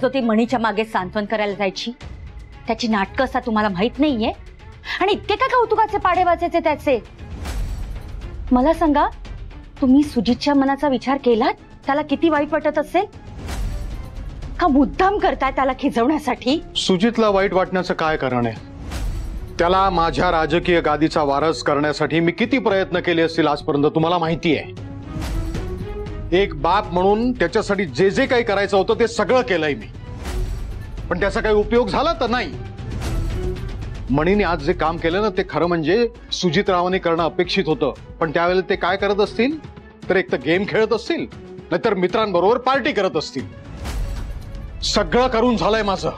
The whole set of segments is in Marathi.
जो ती मणीच्या मागे सांत्वन करायला जायची त्याची नाटकं असता तुम्हाला माहित नाहीये आणि इतके काय कौतुकाचे पाढे वाचायचे त्याचे। मला सांगा, तुम्ही सुजितच्या मनाचा विचार केलात? त्याला किती वाईट वाटत असेल? का मुद्दाम करताय त्याला खिजवण्यासाठी? सुजितला वाईट वाटण्याचं काय कारण आहे? त्याला माझ्या राजकीय गादीचा वारस करण्यासाठी मी किती प्रयत्न केले असतील आजपर्यंत तुम्हाला माहिती आहे। एक बाप म्हणून त्याच्यासाठी जे जे काही करायचं होतं ते सगळं केलंय मी, पण त्याचा काही उपयोग झाला तर नाही। मणीने आज जे काम केलं ना ते खरं म्हणजे सुजितरावांनी करणं अपेक्षित होतं, पण त्यावेळेला ते काय करत असतील तर एक तर गेम खेळत असतील नाहीतर मित्रांबरोबर पार्टी करत असतील। सगळं करून झालंय माझं।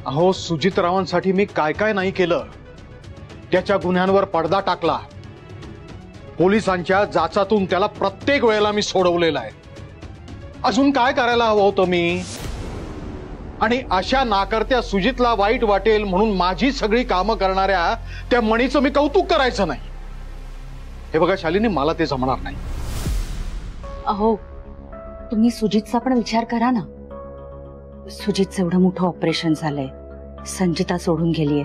अहो, सुजितरावांसाठी मी काय काय नाही केलं। त्याच्या गुन्ह्यांवर पडदा टाकला, पोलिसांच्या जाचातून त्याला प्रत्येक वेळेला मी सोडवलेला आहे। अजून काय करायला हवं होतं मी? आणि अशा नाकर्त्या सुजितला वाईट वाटेल म्हणून माझी सगळी कामं करणाऱ्या त्या मणीचं मी कौतुक करायचं नाही? हे बघा शालिनी, मला ते जमणार नाही। अहो, तुम्ही सुजितचा पण विचार करा ना। सुजितचं एवढं मोठं ऑपरेशन झालंय, संजिता सोडून गेलीये,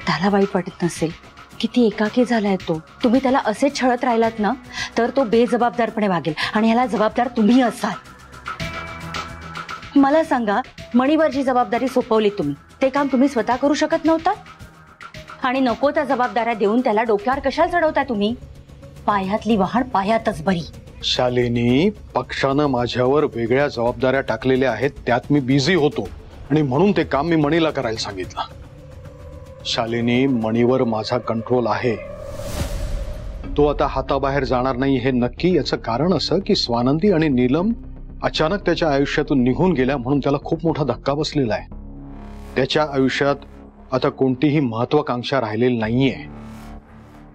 त्याला वाईट वाटत नसेल? किती एकाकी झालाय तो। तुम्ही त्याला असे छळत राहिलात ना तर तो बेजबाबदारपणे वागेल आणि ह्याला जबाबदार तुम्ही असाल। मला सांगा, मणीवर जी जबाबदारी सोपवली तुम्ही, ते काम तुम्ही स्वतः करू शकत नव्हता? आणि नको त्या जबाबदाऱ्या देऊन त्याला डोक्यावर कशाला चढवताय तुम्ही? पायातली वाहन पायातच बरी। शालिनी, पक्षानं माझ्यावर वेगळ्या जबाबदाऱ्या टाकलेल्या आहेत, त्यात मी बिझी होतो आणि म्हणून ते काम मी मणीला करायला सांगितलं। शालिनी, मणीवर माझा कंट्रोल आहे। तो आता हाताबाहेर जाणार नाही हे नक्की। याचं कारण असं की स्वानंदी आणि नीलम अचानक त्याच्या आयुष्यातून निघून गेल्या म्हणून त्याला खूप मोठा धक्का बसलेला आहे। त्याच्या आयुष्यात आता कोणतीही महत्वाकांक्षा राहिलेली नाहीये।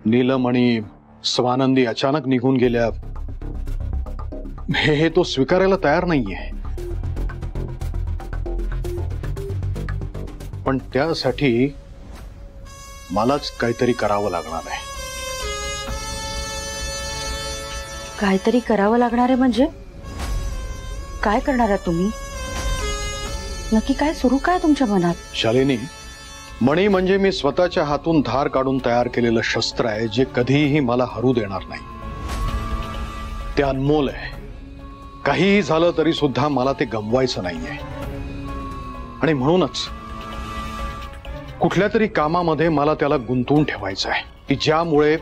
नीलम आणि स्वानंदी अचानक निघून गेल्या हे तो स्वीकारायला तयार नाहीये, पण त्यासाठी मलाच काहीतरी करावं लागणार आहे। काहीतरी करावं लागणार आहे म्हणजे काय करणार आहात तुम्ही? नक्की काय सुरू काय तुमच्या मनात? शालिनी, मणी म्हणजे मी स्वतःच्या हातून धार काढून तयार केलेलं शस्त्र आहे जे कधीही मला हरू देणार नाही। ते अनमोल आहे। काहीही झालं तरी सुद्धा मला ते गमवायचं नाहीये। आणि म्हणूनच कुठल्या तरी कामामध्ये मला त्याला गुंतवून ठेवायचं आहे की ज्यामुळे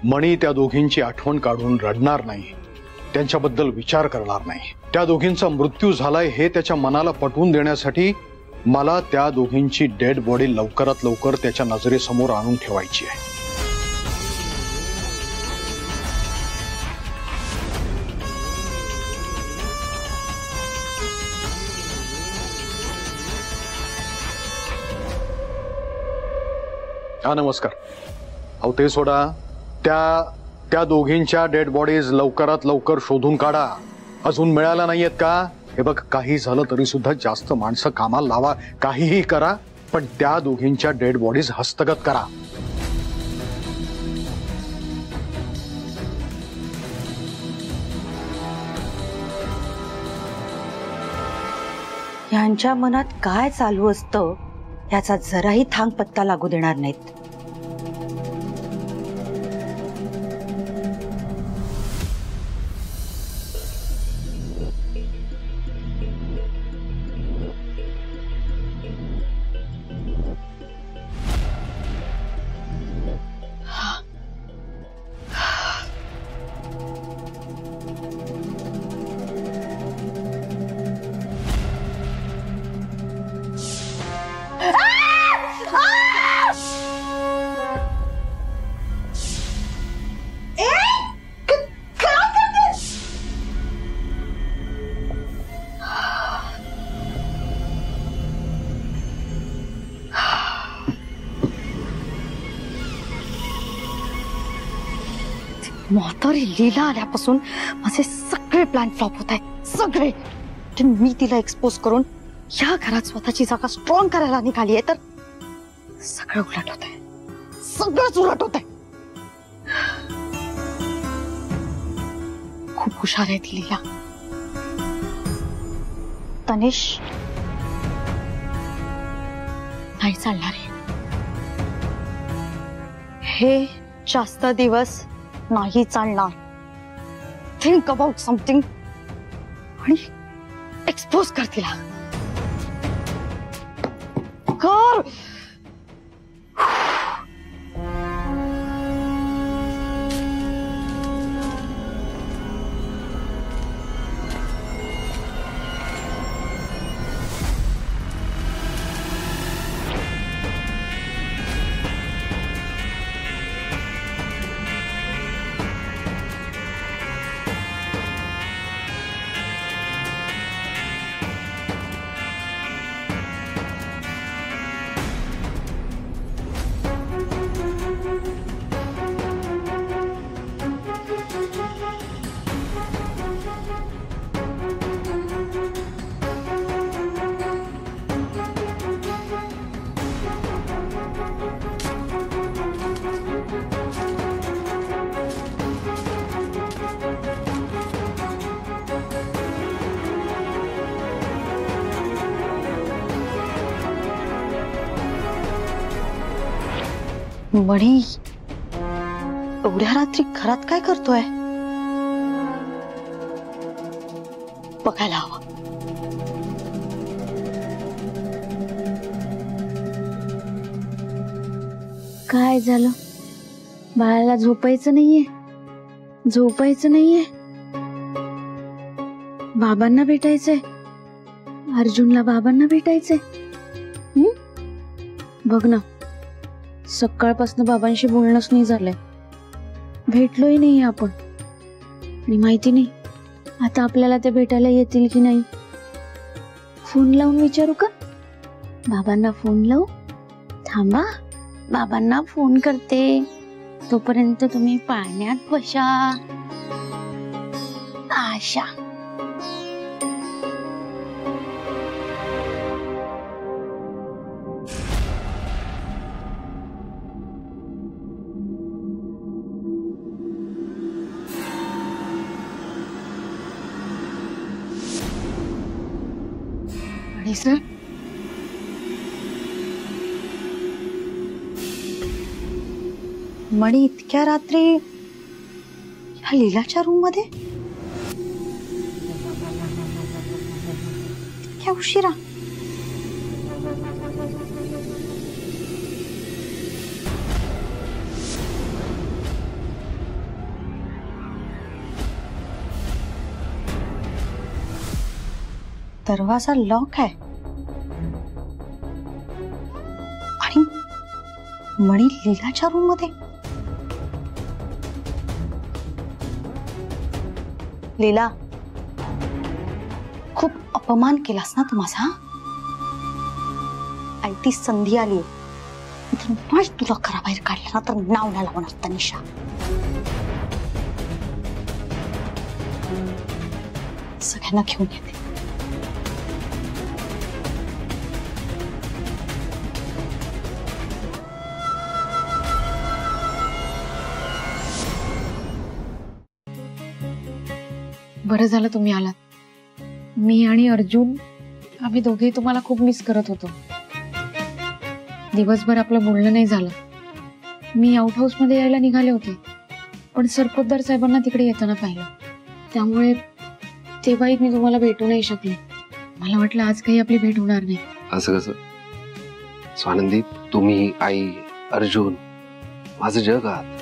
मणी त्या दोघींची आठवण काढून रडणार नाही, त्यांच्याबद्दल विचार करणार नाही। त्या दोघींचा मृत्यू झालाय हे त्याच्या मनाला पटवून देण्यासाठी मला त्या दोघींची डेड बॉडी लवकरात लवकर त्याच्या नजरेसमोर आणून ठेवायची आहे। हा, नमस्कार। अहो, ते सोडा, त्या दोघींच्या डेड बॉडीज लवकरात लवकर शोधून काढा। अजून मिळाल्या नाहीयेत का? हे बघ, काही झालं तरी सुद्धा जास्त माणसं कामाला लावा, काहीही करा, पण त्या दोघींच्या डेड बॉडीज हस्तगत करा। यांच्या मनात काय चालू असतं याचा जराही थांग पत्ता लागू देणार नाहीत। म्हातारी लीला आल्यापासून माझे सगळे प्लॅन फ्लॉप होत आहेत, सगळे। मी तिला एक्सपोज करून या घरात स्वतःची जागा स्ट्रॉंग करायला निघाली आहे तर सगळं उलट होत आहे, सगळंच उलट होत आहे। खूप हुशार आहे ती लीला, तनिष, नाही चालणार आहे. हे जास्त दिवस नाही चालणार. थिंक अबाउट समथिंग आणि एक्सपोज कर तिला. कर. मणी, एवढ्या रात्री घरात काय करतोय? बघायला हवं. काय झालं? बाळाला झोपायचं नाहीये? झोपायचं नाहीये? बाबांना भेटायचंय? अर्जुनला बाबांना भेटायचंय? बघ ना, सकाळपासून बाबांशी बोलणंच नाही झालंय. भेटलोही नाही आपण. आणि माहिती नाही आता आपल्याला ते भेटायला येतील की नाही. फोन लावून विचारू का? बाबांना फोन लावू? थांबा, बाबांना फोन करते. तोपर्यंत तुम्ही पाण्यात बसा. आशा. सर, मणी इतक्या रात्री ह्या लीलाच्या रूम मध्ये? इतक्या उशिरा? दरवाजा लॉक आहे आणि मणी लीलाच्या रूम मध्ये. लीला, खूप अपमान केलास ना तू माझा. आयती संधी आली, तुला घराबाहेर काढलं ना तर नाव नाही लावणार तनिषा. सगळ्यांना घेऊन येते. बरं झालं तुम्ही आलात. मी आणि अर्जुन आम्ही दोघेही तुम्हाला खूप मिस करत होतो. दिवसभर आपलं बोलणं नाही झालं. मी आउट हाऊस मध्ये यायला निघाले होते, पण सरपोतदार साहेबांना तिकडे येताना पाहिलं. त्यामुळे तेव्हाही मी तुम्हाला भेटू नाही शकले. मला वाटलं आज काही आपली भेट होणार नाही. असं कसं स्वानंदी? तुम्ही, आई, अर्जुन माझं जग आहात.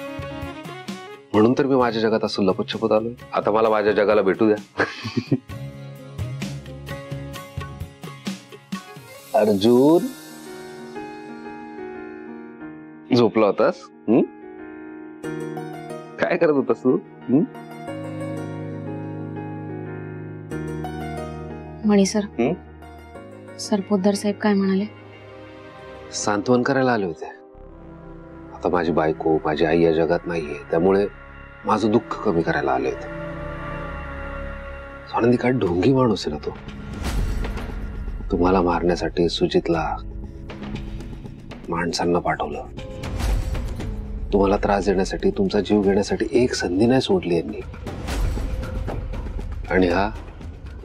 म्हणून तर मी माझ्या जगात असं लपत आलोय. आता मला माझ्या जगाला भेटू द्या. अर्जुन, झोपला होतास? काय करत होतास तू? मणी सर, सरपोतदार साहेब काय म्हणाले? सांत्वन करायला आले होते. आता माझी बायको, माझी आई या जगात नाहीये, त्यामुळे माझं दुःख कमी करायला आले होते. स्वानंदी काय ढोंगी माणूस आहे ना तो. तुम्हाला मारण्यासाठी सुजितला माणसांना पाठवलं. तुम्हाला त्रास देण्यासाठी, तुमचा जीव घेण्यासाठी एक संधी नाही सोडली यांनी. आणि हा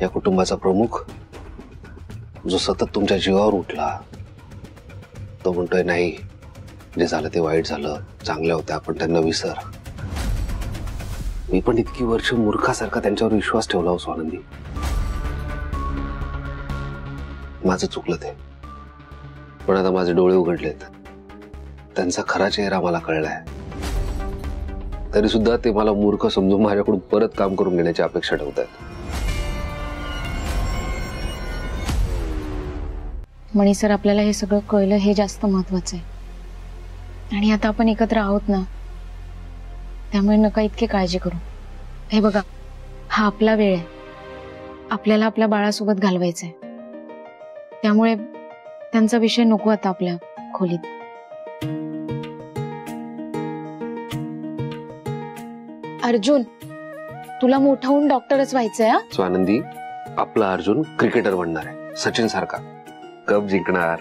या कुटुंबाचा प्रमुख जो सतत तुमच्या जीवावर उठला, तो म्हणतोय नाही, जे झालं ते वाईट झालं, चांगल्या होत्या आपण त्यांना विसर. मी पण इतकी वर्ष मूर्खासारखा त्यांच्यावर विश्वास ठेवला हो स्वानंदी. माझं चुकलं ते, पण आता माझे डोळे उघडलेत, त्यांचा खरा चेहरा मला कळलाय. तरी सुद्धा ते मला मूर्ख समजून माझ्याकडून परत काम करून घेण्याची अपेक्षा ठेवतात. मणी सर, आपल्याला हे सगळं कळलं हे जास्त महत्वाचं आहे. आणि आता आपण एकत्र आहोत ना, त्यामुळे नका इतकी काळजी करू. हे बघा, हा आपला वेळ आहे, आपल्याला आपल्या बाळासोबत घालवायचंय. त्यामुळे त्यांचा विषय नको आता आपल्या खोलीत. अर्जुन, तुला मोठा होऊन डॉक्टरच व्हायचंय. हा स्वानंदी, आपला अर्जुन क्रिकेटर बनणार आहे, सचिन सारखा. कप जिंकणार,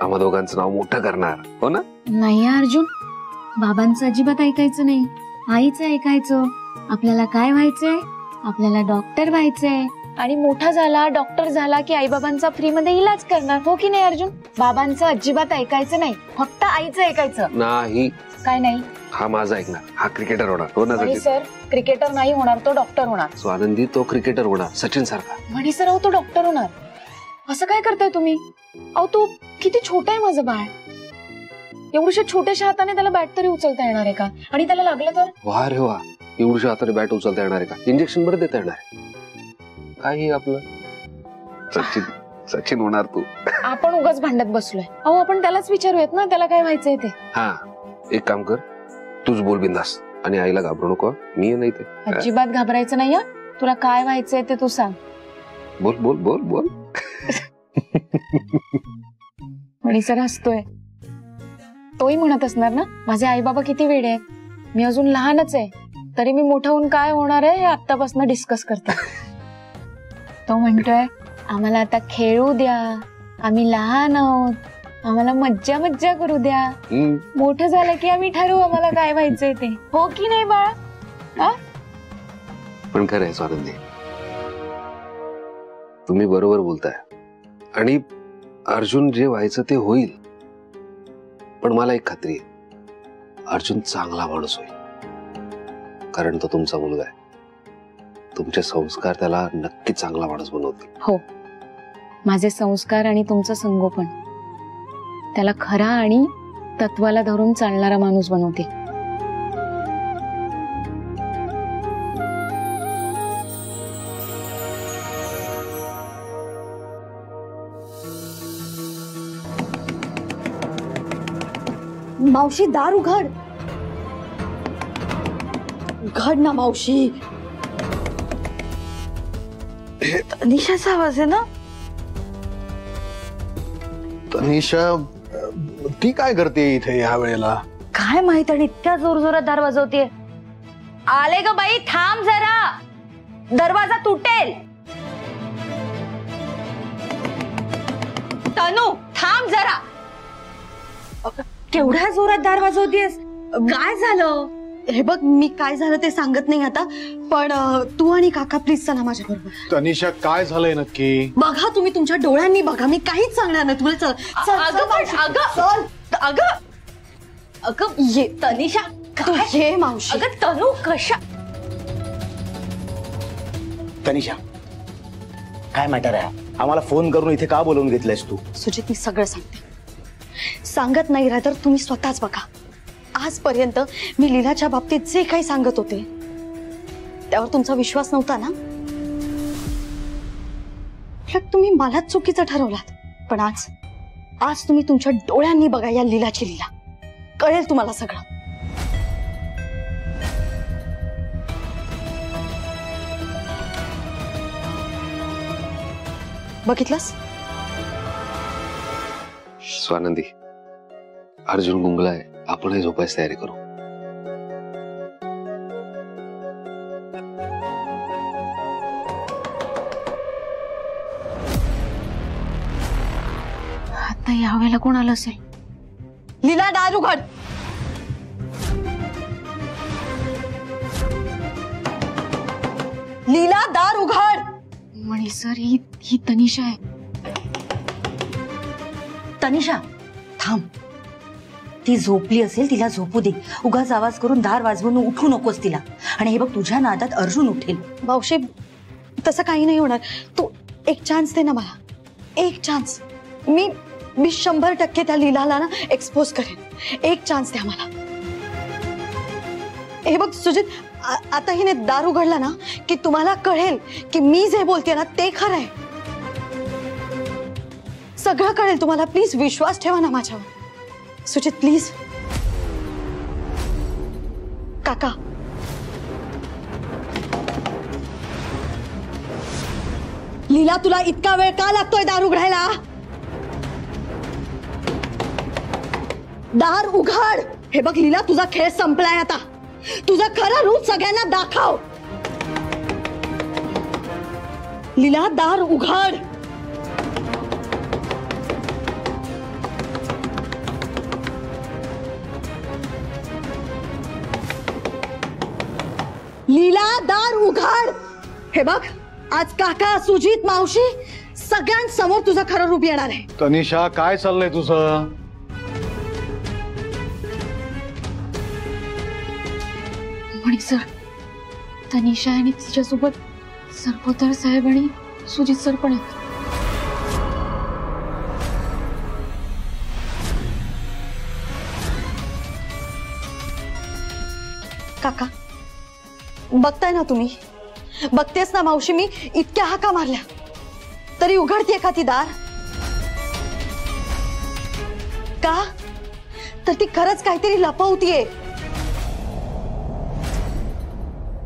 आम्हा दोघांचं नाव मोठं करणार, हो ना? नाही अर्जुन, बाबांचं अजिबात ऐकायचं नाही, आईचं ऐकायचं. आपल्याला काय व्हायचंय? आपल्याला डॉक्टर व्हायचंय. आणि मोठा झाला, डॉक्टर झाला की आई बाबांचा फ्री मध्ये इलाज करणार, हो की नाही अर्जुन? बाबांचं अजिबात ऐकायचं नाही, फक्त आईचं ऐकायचं. नाही. काय नाही? हा माझा ऐकणार, हा क्रिकेटर होणार, हो ना सचिन? सर, क्रिकेटर नाही होणार, तो डॉक्टर होणार. स्वानंदी, तो क्रिकेटर होणार, सचिन सारखा. म्हणी सर, अहो तो डॉक्टर होणार. असं काय करताय तुम्ही? अहो तो किती छोटा आहे माझं बाळ. एवढ्या छोट्याशा हाताने त्याला बॅट तरी उचलता येणार आहे का? आणि त्याला लागलं तर? वा रे वा, एवढ्या हाताने बॅट उचलता येणार आहे का? इंजेक्शन बरं देता येणार आहे? काही आपलं सचिन, सचिन होणार तू. आपण उगाच भांडत बसलोय. अहो आपण त्यालाच विचारूयात ना, त्याला काय व्हायचंय ते. हा, एक काम कर, तूच बोल बिंदास, आणि आईला घाबरू नको. मी नाही ते अजिबात घाबरायचं नाही. तुला काय व्हायचंय ते तू सांग. बोल बोल बोल बोल. म्हणी सर हसतोय. तोही म्हणत असणार ना, माझे आई बाबा किती वेडे आहेत, मी अजून लहानच आहे, तरी मी मोठा होऊन काय होणार आहे हे आत्तापासून डिस्कस करते. तो म्हणतोय आम्हाला आता खेळू द्या, आम्ही लहान आहोत, आम्हाला मज्जा मज्जा करू द्या, मोठं झालं की आम्ही ठरवू आम्हाला काय व्हायचंय ते, हो की नाही बाळा? पण खरं आहे स्वानंदी, तुम्ही बरोबर बोलताय. आणि अर्जुन जे व्हायचं ते होईल, पण मला एक खात्री आहे, अर्जुन चांगला माणूस होईल, कारण तो तुमचा मुलगा आहे. तुमचे संस्कार त्याला नक्की चांगला माणूस बनवतील. हो, माझे संस्कार आणि तुमचं संगोपन त्याला खरा आणि तत्वाला धरून चालणारा माणूस बनवतील. मावशी, दार उघड. उघड ना मावशी. तनिषाचा आवाज आहे ना? तनिषा, ती काय करते इथे ह्या वेळेला? काय माहित, आणि इतक्या जोर जोरात दार वाजवतीये. आले ग बाई, थांब जरा, दरवाजा तुटेल. तनू थांब जरा. केवढ्या जोरात दार वाजवतेस? काय झालं? हे बघ, मी काय झालं ते सांगत नाही आता, पण तू आणि काका प्लीज चला माझ्या बरोबर. तनिषा, काय झालंय नक्की? बघा, तुम्ही तुमच्या डोळ्यांनी बघा, मी काहीच सांगणार नाही तुम्हाला. अगं ये तनिषा, तू ये मावशी. अगं तनू, कशा? तनिषा, काय मॅटर आहे? आम्हाला फोन करून इथे का बोलवून घेतलंयस तू? सुजित, मी सगळं सांगते. सांगत नाही राहा तर तुम्ही स्वतःच बघा. आजपर्यंत मी लीलाच्या बाबतीत जे काही सांगत होते त्यावर तुमचा विश्वास नव्हता ना. तुम्ही मलाच चुकीचं ठरवलात, पण आज तुम्ही तुमच्या डोळ्यांनी बघा या लीलाची लीला. कळेल तुम्हाला सगळं. बघितलंस? स्वानंदी, अर्जुन गुंगलाय, आपणही झोपायची तयारी करू. आता यावेळेला कोण आलं असेल? लीला, दार उघड. लीला, दार उघड. म्हणी सर, ही तनिषा आहे. तनिषा थांब. ती झोपली असेल, तिला झोपू दे. उगाच आवाज करून दार वाजवून उठू नकोस तिला. आणि हे बघ, तुझ्या नादात अर्जुन उठेल. मावशी तसं काही नाही होणार. तू एक चान्स दे ना मला, एक चान्स. मी 100% त्या लीलाला ना एक्सपोज करेन. एक चान्स द्या मला. हे बघ सुजित, आता हिने दार उघडला ना की तुम्हाला कळेल की मी जे बोलते ना ते खरं आहे. सगळं कळेल तुम्हाला. प्लीज विश्वास ठेवा ना माझ्यावर. सुजित प्लीज. काका लीला, तुला इतका वेळ का लागतोय दार उघडायला? दार उघड. हे बघ लीला, तुझा खेळ संपलाय आता. तुझं खरं रूप सगळ्यांना दाखव. लीला, दार उघड. लीला, दार उघड. हे बघ, आज काका, सुजित, मावशी सगळ्यांसमोर तुझं खरं रूप येणार आहे. तनिषा, काय चाललंय तुझं? म्हणे सर, तनिषा आणि तिच्यासोबत सरपोतदार साहेब आणि सुजित सर पण आहेत. काका बघताय ना तुम्ही, बघतेस ना मावशी, मी इतक्या हाका मारल्या तरी उघडते का ती दार? का तर ती खरंच काहीतरी लपवतीये.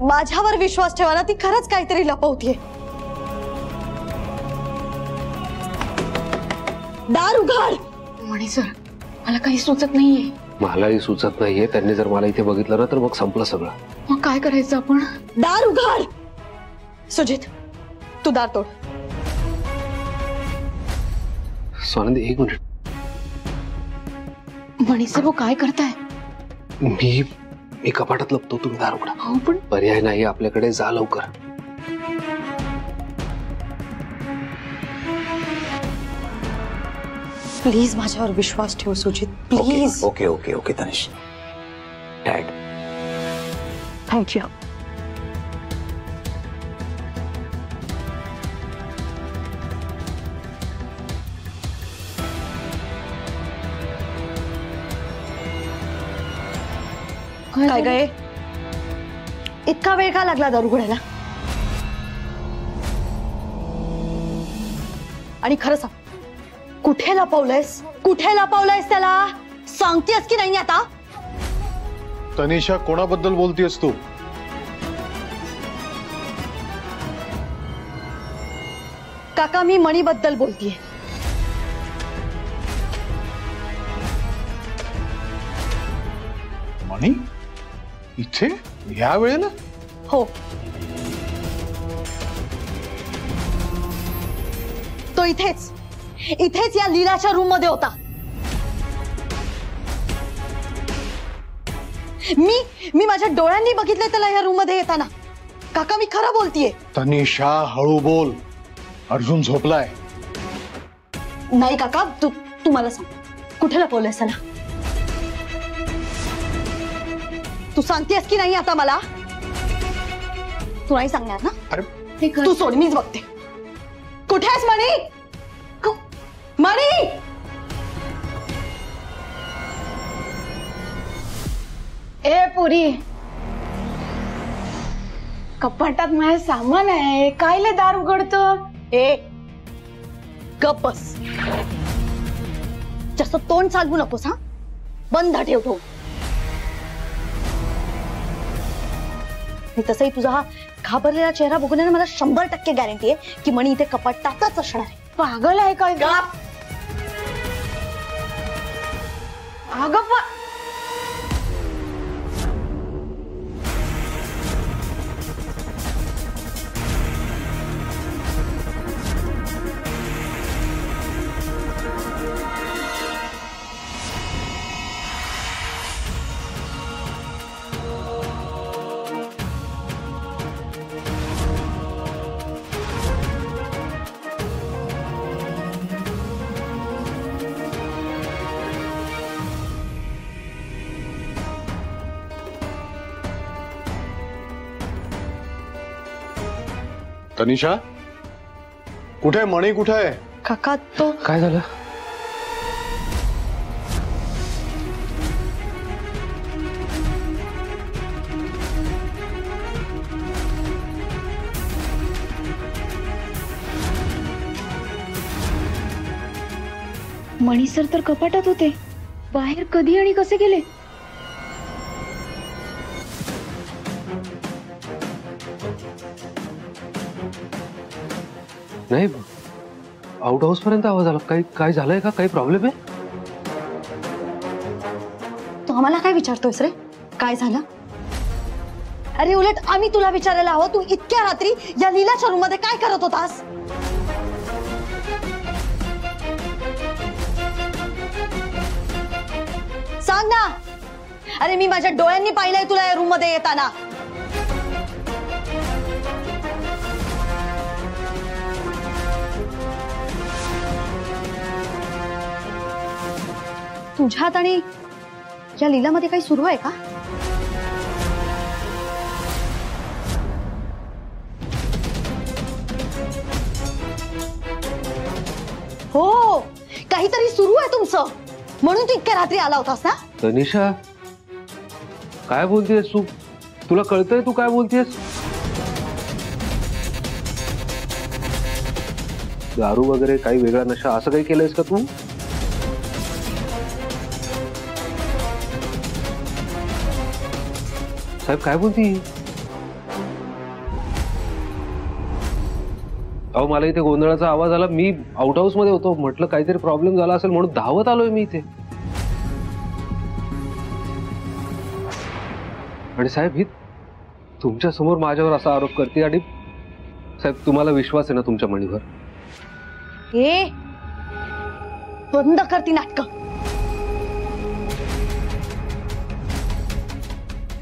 माझ्यावर विश्वास ठेवा ना, ती खरंच काहीतरी लपवतीये. दार उघड. म्हणे सर, मला काही सुचत नाहीये. मलाही सुचत नाहीये. त्यांनी जर मला इथे बघितलं ना तर मग संपलं सगळं. मग काय करायचं आपण? दार उघड. सुजित, तू दार तोड. स्वानंदी, एक मिनिट. म्हणे सर, वो काय करताय? मी कपाटात लपतो, तुम्ही दार उघडा. हो पण पर्याय नाही आपल्याकडे. जा लवकर. प्लीज माझ्यावर विश्वास ठेव Sujit, please. Okay okay okay Tanish. Dad, thank you. काय गए, इतका वेळ का लागला दार उघडायला? आणि खरं सांग, कुठे लपवलंयस? कुठे लपवलंयस त्याला? सांगतेस की नाही आता? तनिषा, कोणाबद्दल बोलतेस तू? काका, मी मणीबद्दल बोलतीये. मणी इथे ह्या वेळेला? हो, तो इथेच इथेच या लीलाच्या रूम मध्ये होता. मी माझ्या डोळ्यांनी बघितलंय त्याला या रूम मध्ये येताना. काका, मी खरं बोलतीये. तनिषा, हळू बोल. अर्जुन झोपलाय. नाही काका, तू मला सांग, कुठे लपवलंयस त्याला? तू सांगतेस की नाही आता मला? तू नाही सांगणार ना? अरे तू सोड, मीच बघते. कुठे आहेस मणी? मणी, ए पुरी, कपाटात माझे सामान आहे, कायले दार उघडतो? ए गप बस. जास्त तोंड चालवू नकोस हा. बंद ठेवतो. तसंही तुझा हा घाबरलेला चेहरा बघून मला 100% गॅरंटी आहे की मणी इथे कपाटातच असणार आहे. पागल आहे काय? अगं तनिषा, कुठे मणी? कुठे आहे? काका तो काय झालं? मणी सर तर कपाटात होते, बाहेर कधी आणि कसे गेले? नाही, आउट हाऊस पर्यंत आवाज आला. काही काय झालंय का? काही प्रॉब्लेम आहे? तू आम्हाला काय विचारतोयस रे? काय झालं? अरे उलट आम्ही तुला विचारायला हवं, तू इतक्या रात्री या लीलाच्या रूम मध्ये काय करत होतास? सांग ना. अरे मी माझ्या डोळ्यांनी पाहिलंय तुला या रूम मध्ये येताना. तुझ्यात आणि या लीलामध्ये काही सुरू आहे का? हो, काहीतरी सुरू आहे तुमचं, म्हणून तू इतक्या रात्री आला होतास ना? तनिषा, काय बोलतेस तू? तुला कळतंय तू काय बोलतेस? दारू वगैरे काही वेगळा नशा असं काही केलंयस का तू? साहेब काय बोलती? अहो, मला इथे गोंधळाचा आवाज आला. मी आउट हाऊस मध्ये होतो, म्हटलं काहीतरी प्रॉब्लेम झाला असेल म्हणून धावत आलोय मी इथे. आणि साहेब, ही तुमच्या समोर माझ्यावर असा आरोप करते. आणि साहेब, तुम्हाला विश्वास आहे ना तुमच्या मणीवर? हे बंद करती नाटक.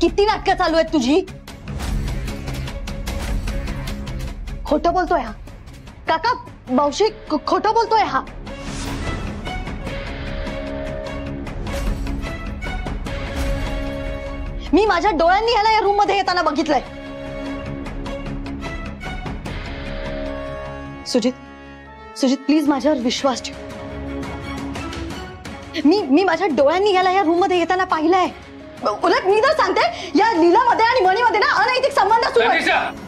किती नाटकं चालू आहेत तुझी? खोटं बोलतोय हा काका. मावशी खोटं बोलतोय हा. मी माझ्या डोळ्यांनी ह्याला या रूम मध्ये येताना बघितलंय. सुजित, सुजित प्लीज माझ्यावर विश्वास ठेव. मी माझ्या डोळ्यांनी ह्याला या रूम मध्ये येताना पाहिलंय. उलट मी तर सांगते, या लीलामध्ये आणि मणीमध्ये ना अनैतिक संबंध सुरू आहेत.